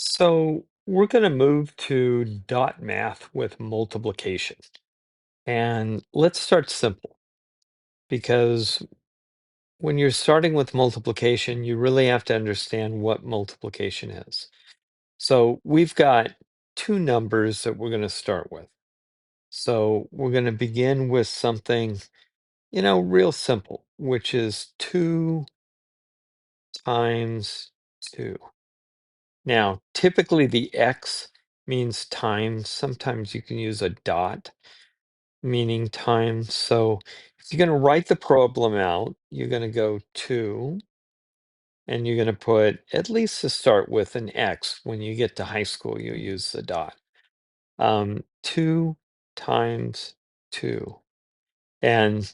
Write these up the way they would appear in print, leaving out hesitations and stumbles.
So we're going to move to dot math with multiplication. And let's start simple because when you're starting with multiplication, you really have to understand what multiplication is. So we've got two numbers that we're going to start with. So we're going to begin with something, real simple, which is 2 times 2. Now, typically the X means times. Sometimes you can use a dot meaning times. So if you're going to write the problem out, you're going to go 2, and you're going to put, at least to start with, an X. When you get to high school, you'll use the dot. 2 times 2. And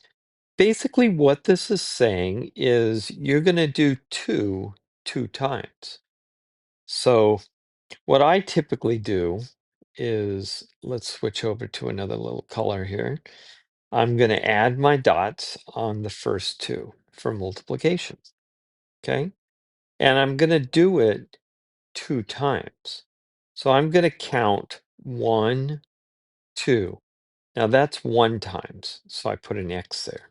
basically what this is saying is you're going to do 2 times. So what I typically do is, let's switch over to another little color here. I'm going to add my dots on the first two for multiplication. Okay. And I'm going to do it 2 times. So I'm going to count 1, 2. Now that's 1 times. So I put an X there.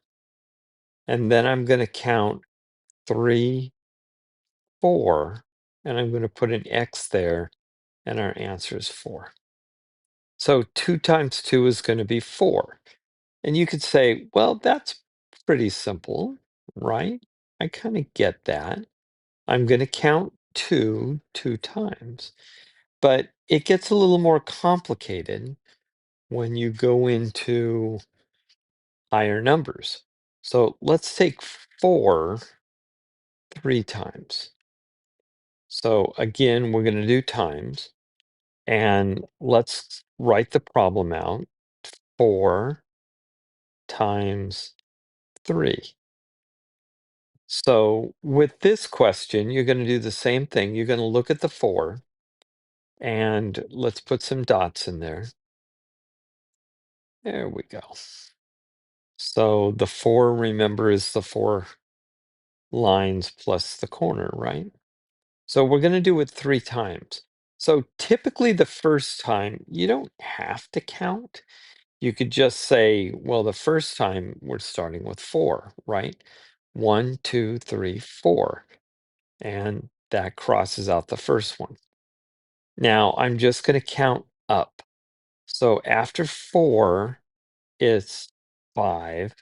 And then I'm going to count 3, 4. And I'm going to put an X there. And our answer is 4. So 2 times 2 is going to be 4. And you could say, well, that's pretty simple, right? I kind of get that. I'm going to count 2 times. But it gets a little more complicated when you go into higher numbers. So let's take 4 3 times. So again, we're going to do times. And let's write the problem out. 4 times 3. So with this question, you're going to do the same thing. You're going to look at the 4, and let's put some dots in there. There we go. So the 4, remember, is the 4 lines plus the corner, right? So we're going to do it 3 times. So typically the first time, you don't have to count. You could just say, well, the first time we're starting with 4, right? 1, 2, 3, 4. And that crosses out the first one. Now I'm just going to count up. So after 4, it's 5,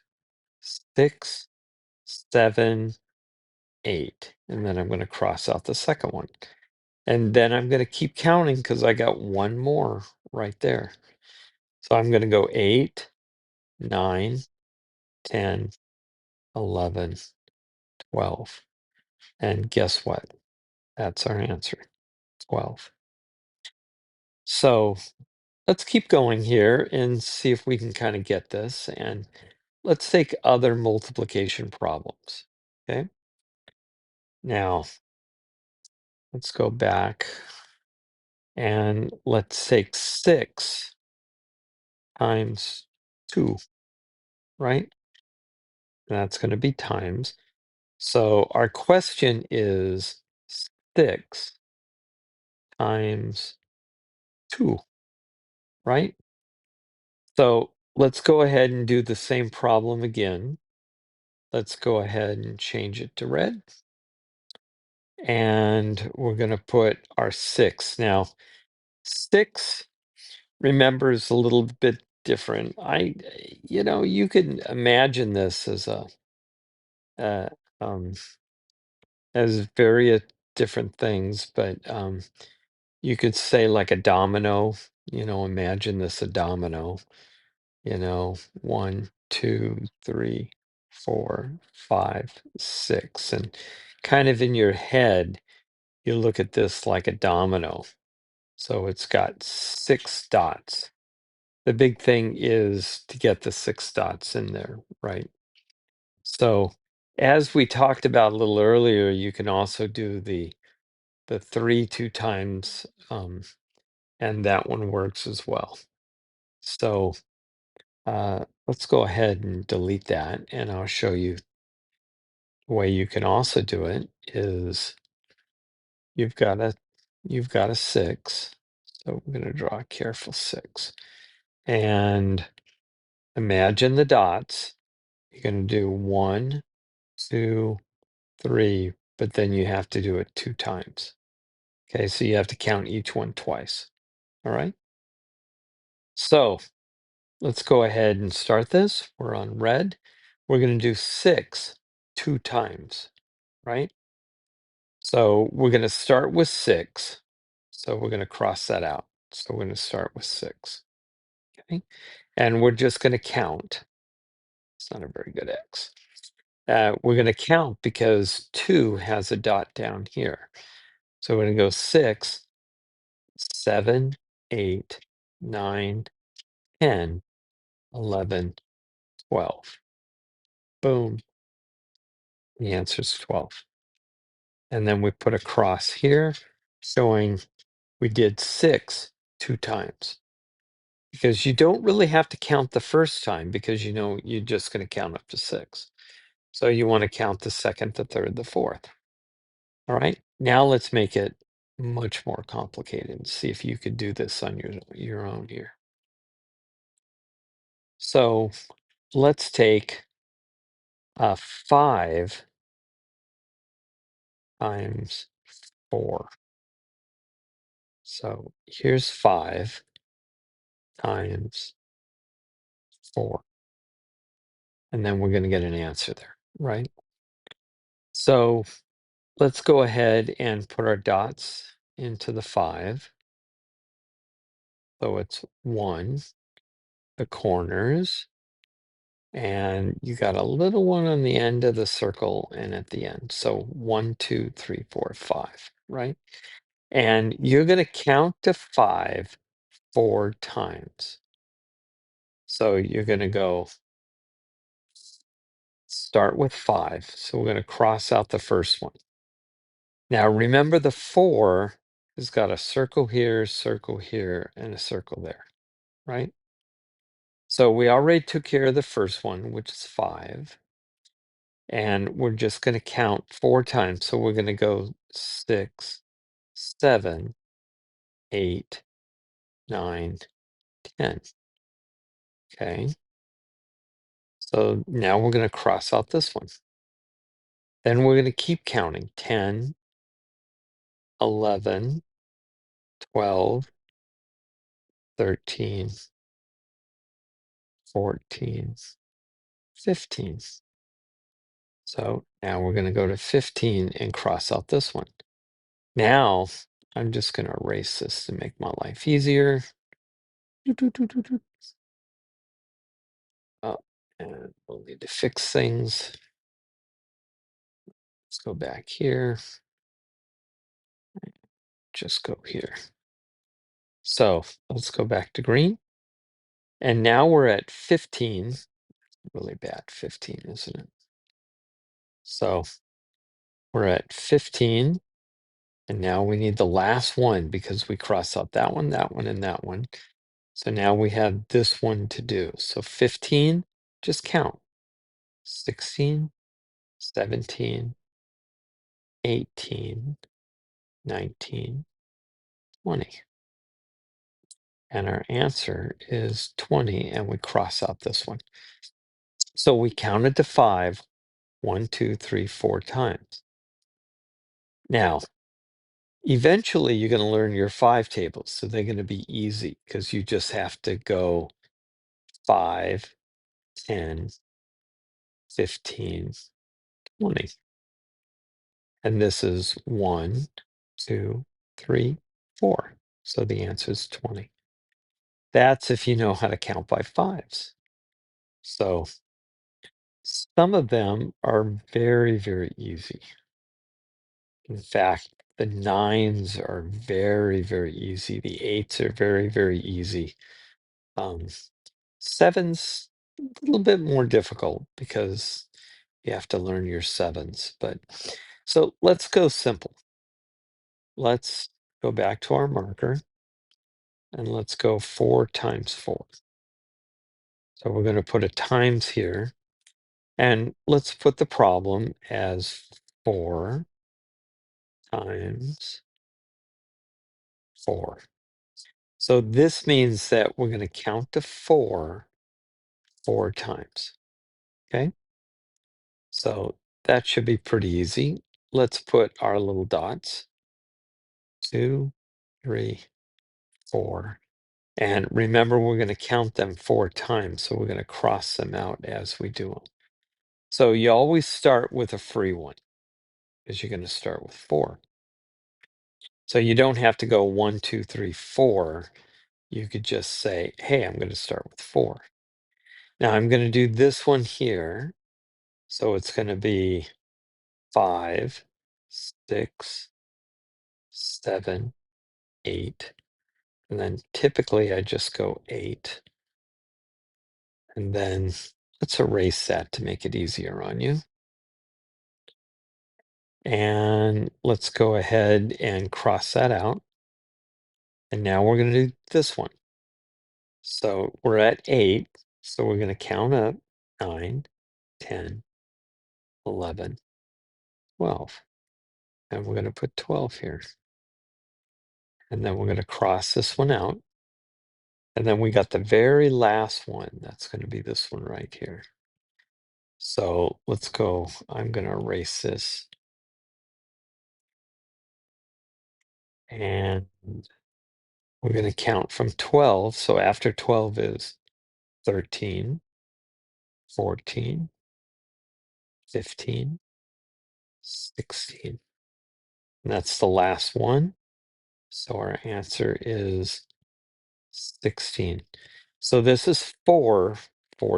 6, 7, 8. And then I'm going to cross out the second one. And then I'm going to keep counting because I got one more right there. So I'm going to go 8, 9, 10, 11, 12. And guess what? That's our answer, 12. So let's keep going here and see if we can kind of get this. And let's take other multiplication problems. Okay. Now let's go back and let's take 6 times 2, right? That's going to be times. So our question is 6 times 2, right? So let's go ahead and do the same problem again. Let's go ahead and change it to red. And we're going to put our 6. Now, 6, remember, is a little bit different. You could imagine this uh, um, as various different things, but you could say like a domino. Imagine this a domino. 1, 2, 3, 4, 5, 6, and kind of in your head, you look at this like a domino. So it's got 6 dots. The big thing is to get the 6 dots in there, right? So as we talked about a little earlier, you can also do the 3 2 times, and that one works as well. So let's go ahead and delete that, and I'll show you the way you can also do it is you've got to you've got a 6. So we're going to draw a careful 6. And imagine the dots. You're going to do 1, 2, 3, but then you have to do it 2 times. Okay, so you have to count each one twice. All right. So let's go ahead and start this. We're on red. We're going to do 6 2 times, right? So we're going to start with 6. So we're going to cross that out. So we're going to start with 6. Okay. And we're just going to count. It's not a very good X. We're going to count because 2 has a dot down here. So we're going to go 6, 7, 8, 9, 10, 11, 12. Boom. The answer is 12. And then we put a cross here showing we did 6 2 times. Because you don't really have to count the first time because you know you're just going to count up to 6. So you want to count the second, the third, the fourth. All right. Now let's make it much more complicated. See if you could do this on your own here. So let's take 5 times 4. So here's 5 times 4. And then we're going to get an answer there, right? So let's go ahead and put our dots into the 5. So it's 1, the corners, and you got a little one on the end of the circle and at the end. So 1, 2, 3, 4, 5, right? And you're going to count to 5 4 times. So you're going to go start with 5. So we're going to cross out the first one. Now remember the 4 has got a circle here, and a circle there, right? So we already took care of the first one, which is 5. And we're just going to count 4 times. So we're going to go 6, 7, 8, 9, 10. Okay. So now we're going to cross out this one. Then we're going to keep counting 10, 11, 12, 13, 14, 15. So now we're going to go to 15 and cross out this one. Now I'm just going to erase this to make my life easier. Oh, and we'll need to fix things. Let's go back here. Just go here. So let's go back to green. And now we're at 15. Really bad 15, isn't it? So we're at 15. And now we need the last one because we crossed out that one, and that one. So now we have this one to do. So 15, just count. 16, 17, 18, 19, 20. And our answer is 20, and we cross out this one. So we counted to 5, 1, 2, 3, 4 times. Now, eventually you're going to learn your 5 tables, so they're going to be easy because you just have to go 5, 10, 15, 20. And this is 1, 2, 3, 4. So the answer is 20. That's if you know how to count by 5s. So some of them are very, very easy. In fact, the 9s are very, very easy. The 8s are very, very easy. 7s, a little bit more difficult because you have to learn your 7s. But so let's go simple. Let's go back to our marker and let's go 4 times 4. So we're going to put a times here. And let's put the problem as 4 times 4. So this means that we're going to count to 4 times. Okay? So that should be pretty easy. Let's put our little dots. 2, 3, 4. And remember, we're going to count them 4 times, so we're going to cross them out as we do them. So you always start with a free one, because you're going to start with 4. So you don't have to go 1, 2, 3, 4. You could just say, hey, I'm going to start with 4. Now I'm going to do this one here. So it's going to be 5, 6, 7, 8. And then typically I just go 8. And then let's erase that to make it easier on you. And let's go ahead and cross that out. And now we're going to do this one. So we're at 8. So we're going to count up 9, 10, 11, 12. And we're going to put 12 here. And then we're going to cross this one out. And then we got the very last one. That's going to be this one right here. So let's go. I'm going to erase this. And we're going to count from 12. So after 12 is 13, 14, 15, 16. And that's the last one. So our answer is 16. So this is 4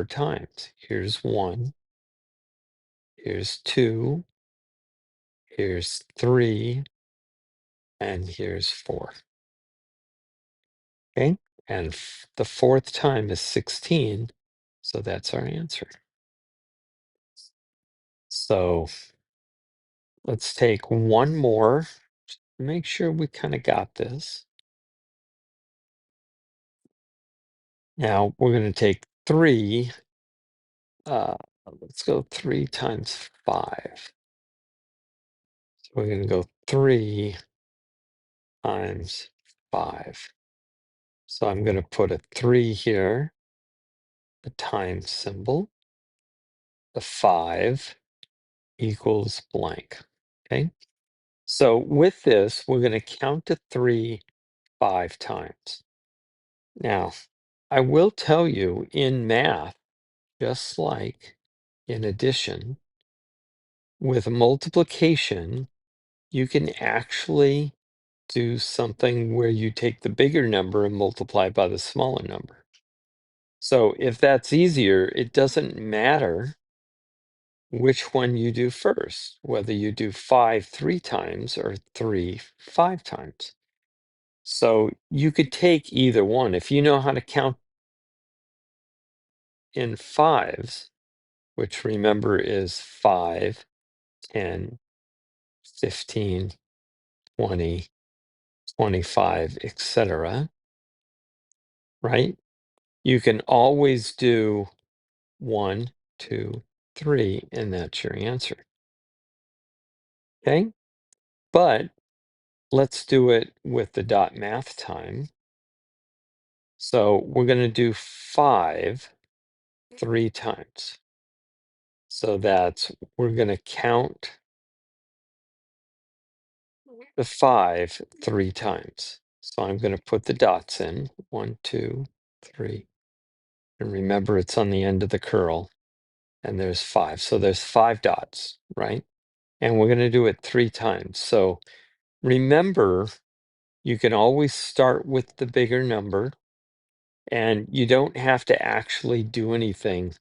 times. Here's 1. Here's 2. Here's 3. And here's 4. Okay. And the 4th time is 16. So that's our answer. So let's take one more. Make sure we kind of got this. Now we're going to take 3. Let's go 3 times 5. So we're going to go 3 times 5. So I'm going to put a 3 here, the times symbol, the 5 equals blank. Okay. So with this, we're going to count to 3 5 times. Now, I will tell you in math, just like in addition, with multiplication, you can actually do something where you take the bigger number and multiply by the smaller number. So if that's easier, it doesn't matter which one you do first, whether you do 5 3 times or 3 5 times. So you could take either one. If you know how to count in fives, which remember is 5, 10, 15, 20, 25, etc., right? You can always do 1, 2, 3, and that's your answer. Okay? But let's do it with the dot math time. So we're going to do 5 3 times. So that's, we're going to count the 5 3 times. So I'm going to put the dots in 1, 2, 3. And remember, it's on the end of the curl. And there's 5. So there's 5 dots, right? And we're going to do it 3 times. So remember, you can always start with the bigger number. And you don't have to actually do anything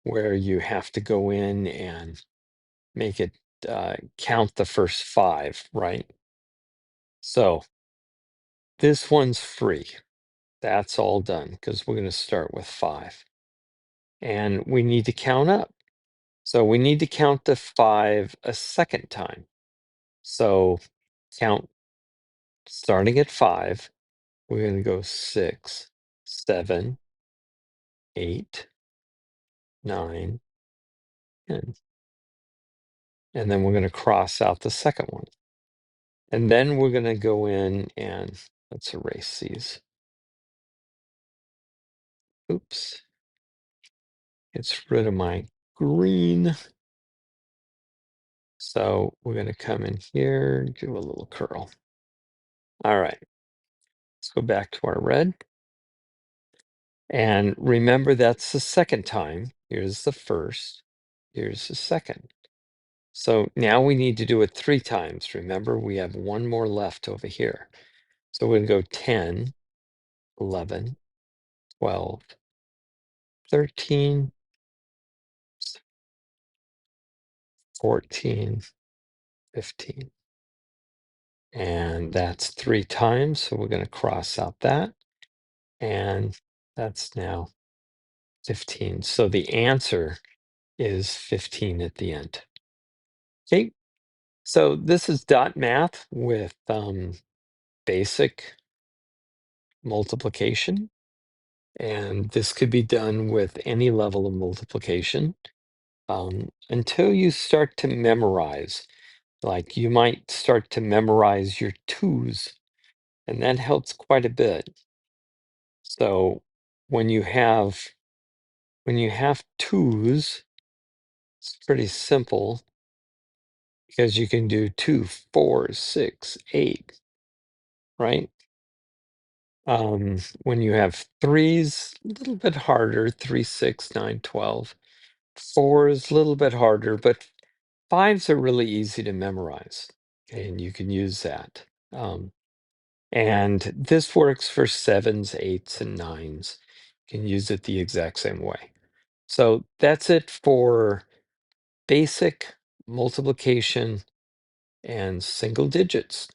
where you have to go in and make it count the first 5, right? So this one's free. That's all done because we're going to start with 5. And we need to count up. So we need to count to 5 a second time. So count starting at 5. We're going to go 6, 7, 8, 9, 10. And then we're going to cross out the second one. And then we're going to go in and Let's erase these. Oops. Gets rid of my green. So we're going to come in here, do a little curl. All right, let's go back to our red. And remember, that's the second time. Here's the first. Here's the second. So now we need to do it 3 times. Remember, we have one more left over here. So we're going to go 10, 11, 12, 13, 14, 15. And that's 3 times. So we're going to cross out that. And that's now 15. So the answer is 15 at the end. Okay. So this is dot math with basic multiplication. And this could be done with any level of multiplication until you start to memorize. Like you might start to memorize your twos, and that helps quite a bit. So when you have twos, it's pretty simple because you can do 2, 4, 6, 8, right? When you have threes, a little bit harder, 3, 6, 9, 12. Fours, a little bit harder, but fives are really easy to memorize, and you can use that. And this works for sevens, eights, and nines. You can use it the exact same way. So that's it for basic multiplication and single digits.